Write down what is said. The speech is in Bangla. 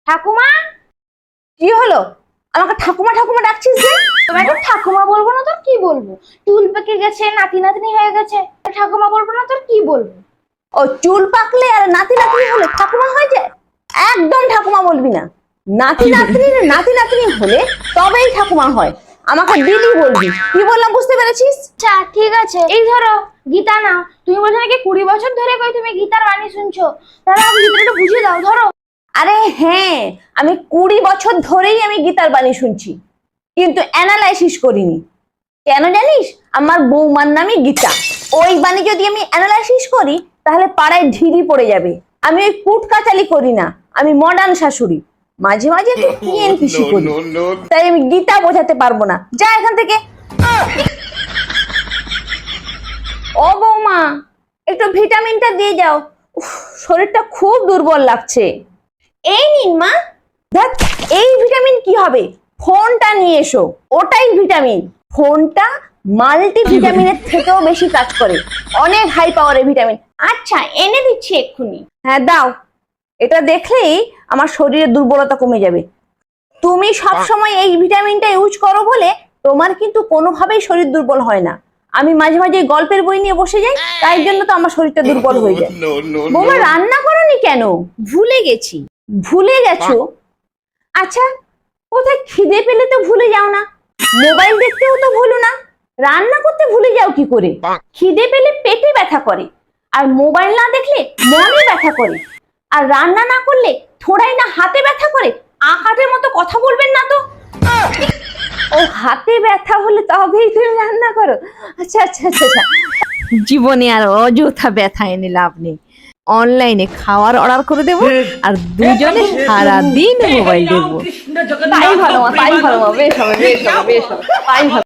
ঠাকুমা, কি হলো? আমাকে ঠাকুমা ঠাকুমা ডাকছিস যে? তোমাকে ঠাকুমা বলবো না তোর কি বলবো? চুল পেকে গেছে, নাতি নাতনি হয়ে গেছে, ঠাকুমা বলবো না তোর কি বলবো? ও চুল পাকলে আর নাতি নাতনি হলে ঠাকুমা হয়ে যায়? একদম ঠাকুমা বলবি না। নাতি নাতনি হলে তবেই ঠাকুমা হয়। আমাকে দিদি বলবি। কি বললাম বুঝতে পেরেছিস? আচ্ছা ঠিক আছে, এই ধরো গীতা নাও। তুমি বলছো নাকি 20 বছর ধরে কই তুমি গীতার বাণী শুনছো, তাহলে আমি গীতাটা বুঝিয়ে দাও। ধরো। আরে হ্যাঁ, আমি 20 বছর ধরেই আমি গীতার বাণী শুনছি, কিন্তু অ্যানালাইসিস করিনি। কেন জানিস? আমার বৌমার নামই গীতা। ওই বাণী যদি আমি অ্যানালাইসিস করি তাহলে পাড়ায় ঢিড়ি পড়ে যাবে। আমি ওই কুটকাচালি করি না, আমি মডার্ন শাশুড়ি। মাঝে মাঝে একটু পিএনপিসি করি, তাই আমি গীতা বোঝাতে পারবো না। যা এখান থেকে। ও বৌমা, একটু ভিটামিনটা দিয়ে যাও। উফ, শরীরটা খুব দুর্বল লাগছে। এই নিন মা। দেখ, এই ভিটামিন কি হবে? ফোনটা নিয়ে এসো, ওটাই ভিটামিন। ফোনটা মাল্টি ভিটামিনের থেকেও বেশি কাজ করে, অনেক হাই পাওয়ারের ভিটামিন। আচ্ছা এনে দিচ্ছি এক্ষুনি। হ্যাঁ দাও। এটা দেখলেই আমার শরীরের দুর্বলতা কমে যাবে। তুমি সব সময় এই ভিটামিনটা ইউজ করো বলে তোমার কিন্তু কোনোভাবেই শরীর দুর্বল হয় না। আমি মাঝে মাঝে গল্পের বই নিয়ে বসে যাই, তাই জন্য তো আমার শরীরটা দুর্বল হয়ে যায়। বৌমা রান্না করোনি কেন? ভুলে গেছি। ভুলে গেছো? আচ্ছা, কোথায় খিদে পেলে তো ভুলে যাও না, মোবাইল দেখতেও তো ভুলো না, রান্না করতে ভুলে যাও কি করে? খিদে পেলে পেটে ব্যথা করে, আর মোবাইল না দেখলে মনে ব্যথা করে, আর রান্না না করলে থোড়াই না হাতে ব্যথা করে। আকারের মতো কথা বলবেন না তো। ও হাতে ব্যথা হলে তবেই তুমি রান্না করো? আচ্ছা আচ্ছা আচ্ছা আচ্ছা। জীবনে আর অযথা ব্যথা এনে লাভ নেই। অনলাইনে খাওয়ার অর্ডার করে দেব আর দুজনে সারা দিন মোবাইল দেখবো। তাই ভালো মা, তাই ভালো মা, বেশ হবে বেশ হবে বেশ হবে, তাই ভালো।